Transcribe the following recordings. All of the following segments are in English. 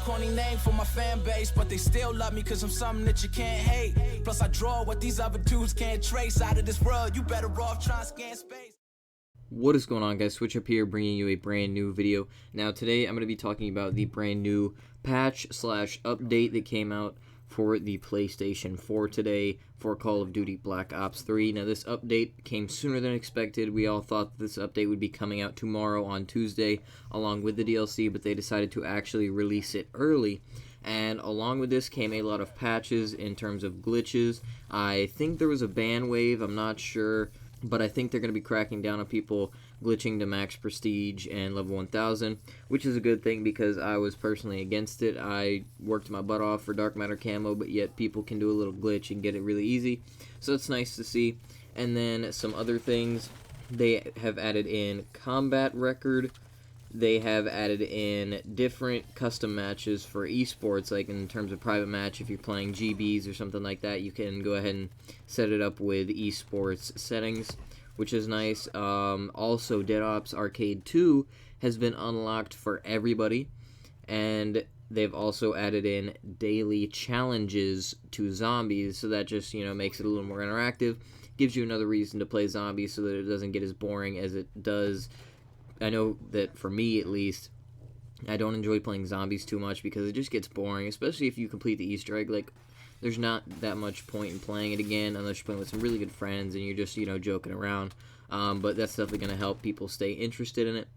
corny name for my fan base, but they still love me cause I'm something that you can't hate. Plus I draw what these other dudes can't trace. Out of this world, you better off trying to scan space. What is going on, guys? Switch Up here, bringing you a brand new video. Now today I'm going to be talking about the brand new patch / update that came out for the PlayStation 4 today for Call of Duty Black Ops 3. Now this update came sooner than expected. We all thought that this update would be coming out tomorrow on Tuesday along with the DLC, but they decided to actually release it early. And along with this came a lot of patches in terms of glitches. I think there was a ban wave, I'm not sure, but I think they're going to be cracking down on people glitching to max prestige and level 1000, which is a good thing because I was personally against it. I worked my butt off for dark matter camo, but yet people can do a little glitch and get it really easy, so it's nice to see. And then some other things, they have added in combat record. They have added in different custom matches for esports, like in terms of private match. If you're playing GBs or something like that, you can go ahead and set it up with esports settings, which is nice. Also, Dead Ops Arcade 2 has been unlocked for everybody, and they've also added in daily challenges to zombies, so that just, makes it a little more interactive, gives you another reason to play zombies so that it doesn't get as boring as it does. I know that for me, at least, I don't enjoy playing zombies too much because it just gets boring, especially if you complete the Easter egg. Like, there's not that much point in playing it again unless you're playing with some really good friends and you're just, joking around. But that's definitely going to help people stay interested in it.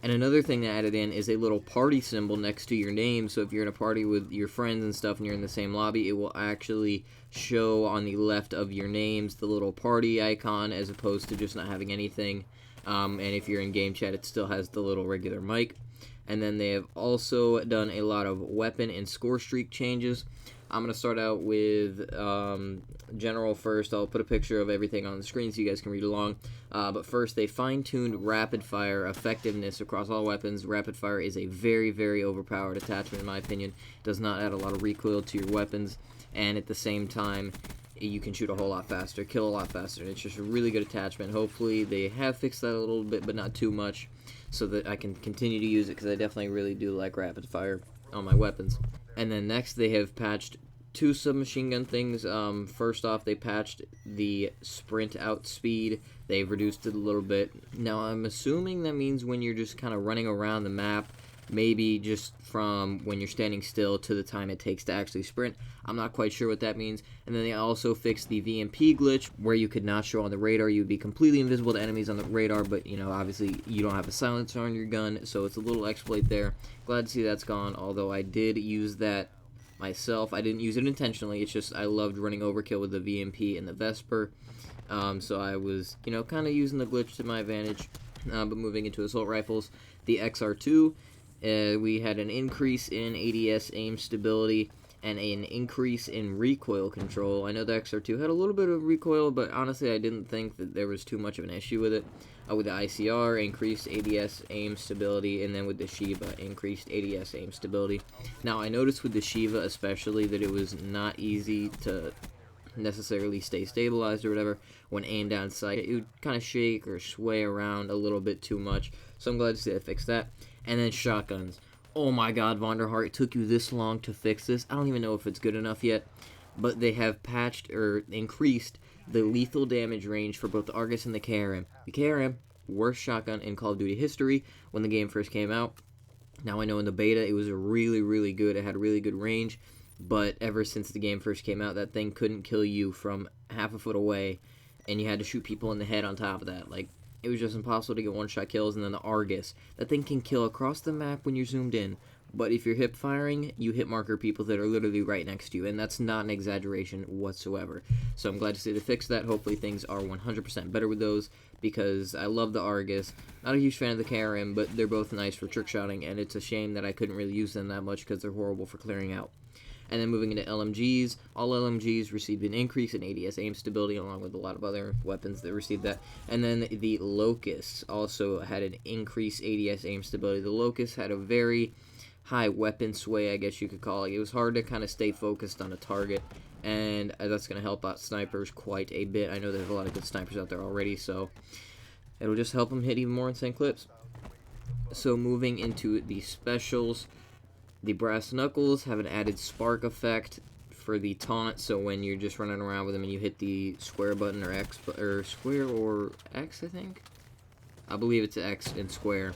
And another thing they added in is a little party symbol next to your name. So if you're in a party with your friends and stuff and you're in the same lobby, it will actually show on the left of your names the little party icon as opposed to just not having anything. And if you're in game chat, it still has the little regular mic. And then they have also done a lot of weapon and score streak changes. I'm going to start out with general first. I'll put a picture of everything on the screen so you guys can read along. But first, they fine-tuned rapid fire effectiveness across all weapons. Rapid fire is a very, very overpowered attachment in my opinion. It does not add a lot of recoil to your weapons. And at the same time, you can shoot a whole lot faster, kill a lot faster. It's just a really good attachment. Hopefully they have fixed that a little bit, but not too much, so that I can continue to use it, because I definitely really do like rapid fire on my weapons. And then next, they have patched two submachine gun things. First off, they patched the sprint out speed. They've reduced it a little bit. Now, I'm assuming that means when you're just kind of running around the map, maybe just from when you're standing still to the time it takes to actually sprint. I'm not quite sure what that means. And then they also fixed the VMP glitch, where you could not show on the radar. You would be completely invisible to enemies on the radar, but, obviously you don't have a silencer on your gun, so it's a little exploit there. Glad to see that's gone, although I did use that myself. I didn't use it intentionally. It's just I loved running overkill with the VMP and the Vesper. So I was, kind of using the glitch to my advantage. But moving into assault rifles, the XR2, we had an increase in ADS aim stability and an increase in recoil control. I know the XR2 had a little bit of recoil, but honestly I didn't think that there was too much of an issue with it. With the ICR, increased ADS aim stability, and then with the Shiva, increased ADS aim stability. Now, I noticed with the Shiva especially that it was not easy to necessarily stay stabilized or whatever when aimed down sight. It would kind of shake or sway around a little bit too much, so I'm glad to see they fixed that. And then shotguns. Oh my god, Vonderhart, it took you this long to fix this. I don't even know if it's good enough yet, but they have patched or increased the lethal damage range for both the Argus and the KRM. The KRM, worst shotgun in Call of Duty history when the game first came out. Now I know in the beta it was really, really good. It had a really good range, but ever since the game first came out, that thing couldn't kill you from half a foot away, and you had to shoot people in the head on top of that. Like, it was just impossible to get one-shot kills. And then the Argus, that thing can kill across the map when you're zoomed in, but if you're hip firing, you hit marker people that are literally right next to you, and that's not an exaggeration whatsoever. So I'm glad to see they fixed that. Hopefully things are 100% better with those, because I love the Argus. Not a huge fan of the KRM, but they're both nice for trick shotting, and it's a shame that I couldn't really use them that much because they're horrible for clearing out. And then moving into LMGs, all LMGs received an increase in ADS aim stability, along with a lot of other weapons that received that. And then the Locusts also had an increased ADS aim stability. The Locust had a very high weapon sway, I guess you could call it. It was hard to kind of stay focused on a target, and that's going to help out snipers quite a bit. I know there's a lot of good snipers out there already, so it'll just help them hit even more insane clips. So moving into the specials, The brass knuckles have an added spark effect for the taunt, so when you're just running around with them and you hit the square button or X, or square or X, I think? I believe it's X and square.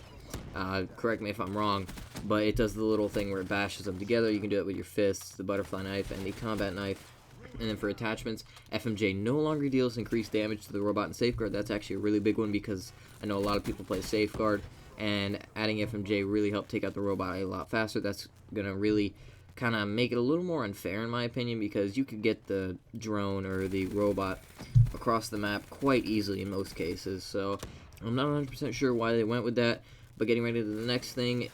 Correct me if I'm wrong, but it does the little thing where it bashes them together. You can do it with your fists, the butterfly knife, and the combat knife. And then for attachments, FMJ no longer deals increased damage to the robot in Safeguard. That's actually a really big one because I know a lot of people play Safeguard, and adding FMJ really helped take out the robot a lot faster. That's going to really kind of make it a little more unfair in my opinion, because you could get the drone or the robot across the map quite easily in most cases. So I'm not 100% sure why they went with that. But getting ready to the next thing,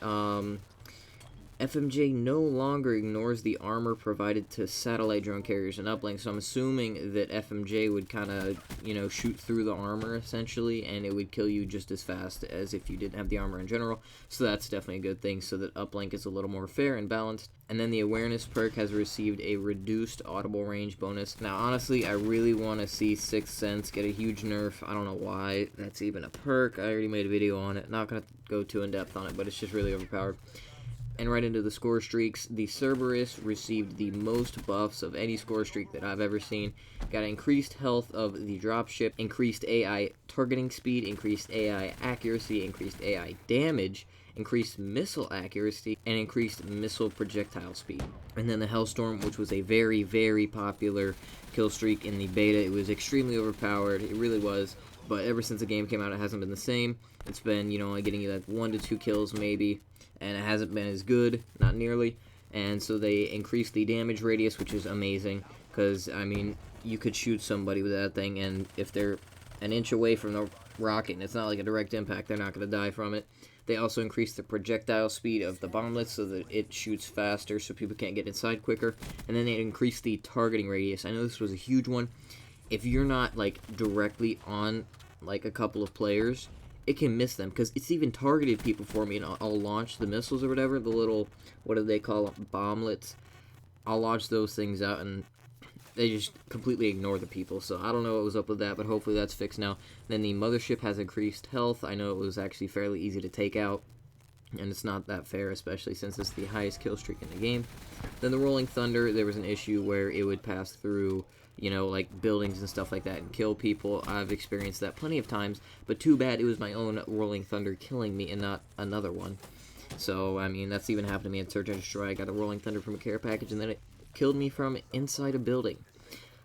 FMJ no longer ignores the armor provided to satellite drone carriers and uplinks, so I'm assuming that FMJ would kind of, shoot through the armor, essentially, and it would kill you just as fast as if you didn't have the armor in general, so that's definitely a good thing, so that uplink is a little more fair and balanced. And then the awareness perk has received a reduced audible range bonus. Now, honestly, I really want to see Sixth Sense get a huge nerf. I don't know why that's even a perk. I already made a video on it. Not going to go too in-depth on it, but it's just really overpowered. And right into the score streaks, the Cerberus received the most buffs of any score streak that I've ever seen. Got increased health of the dropship, increased AI targeting speed, increased AI accuracy, increased AI damage, increased missile accuracy, and increased missile projectile speed. And then the Hellstorm, which was a very, very popular kill streak in the beta. It was extremely overpowered, it really was. But ever since the game came out, it hasn't been the same. It's been, only getting you like 1 to 2 kills maybe, and it hasn't been as good, not nearly. And so they increased the damage radius, which is amazing, because, I mean, you could shoot somebody with that thing, and if they're an inch away from the rocket, and it's not like a direct impact, they're not going to die from it. They also increased the projectile speed of the bomblets so that it shoots faster, so people can't get inside quicker. And then they increased the targeting radius. I know this was a huge one. If you're not, like, directly on, like, a couple of players, it can miss them, because it's even targeted people for me, and I'll launch the missiles or whatever, the little, what do they call them, bomblets. I'll launch those things out, and they just completely ignore the people, so I don't know what was up with that, but hopefully that's fixed now. Then the Mothership has increased health. I know it was actually fairly easy to take out, and it's not that fair, especially since it's the highest kill streak in the game. Then the Rolling Thunder, there was an issue where it would pass through, like buildings and stuff like that and kill people. I've experienced that plenty of times, but too bad it was my own Rolling Thunder killing me and not another one. So, I mean, that's even happened to me at Search and Destroy. I got a Rolling Thunder from a care package, and then it killed me from inside a building.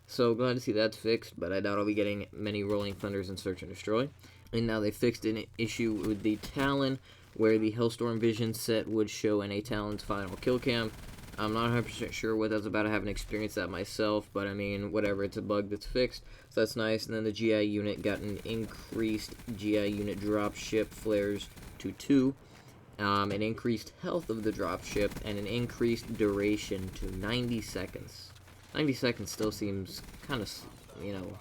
So, glad to see that's fixed, but I doubt I'll be getting many Rolling Thunders in Search and Destroy. And now they fixed an issue with the Talon, where the Hellstorm Vision set would show in a Talon's final kill cam. I'm not 100% sure what that's about. I haven't experienced that myself, but I mean, whatever, it's a bug that's fixed, so that's nice. And then the GI unit got an increased GI unit dropship flares to 2, an increased health of the dropship, and an increased duration to 90 seconds. 90 seconds still seems kind of,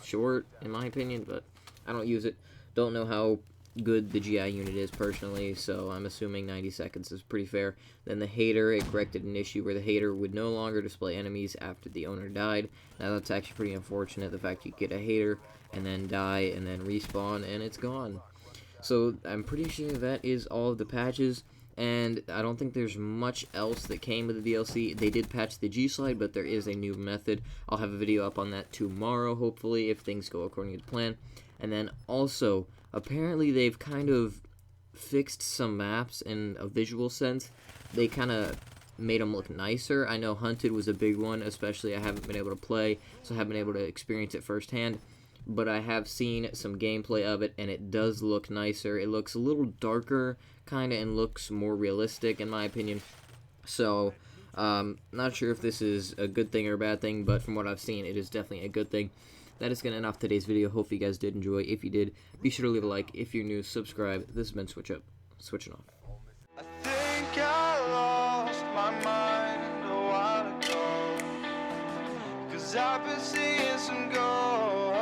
short, in my opinion, but I don't use it. Don't know how good the GI unit is personally, so I'm assuming 90 seconds is pretty fair. Then the Hater, it corrected an issue where the Hater would no longer display enemies after the owner died. Now that's actually pretty unfortunate, the fact you get a Hater and then die and then respawn and it's gone. So I'm pretty sure that is all of the patches, and I don't think there's much else that came with the DLC. They did patch the G-Slide, but there is a new method. I'll have a video up on that tomorrow, hopefully, if things go according to plan. And then also, apparently they've kind of fixed some maps in a visual sense. They kind of made them look nicer. I know Hunted was a big one, especially I haven't been able to play, so I haven't been able to experience it firsthand. But I have seen some gameplay of it, and it does look nicer. It looks a little darker, kind of, and looks more realistic, in my opinion. So, not sure if this is a good thing or a bad thing, but from what I've seen, it is definitely a good thing. That is going to end off today's video. Hopefully you guys did enjoy. If you did, be sure to leave a like. If you're new, subscribe. This has been Switching off. I think I lost my mind a while ago, 'cause I've been seeing some ghosts.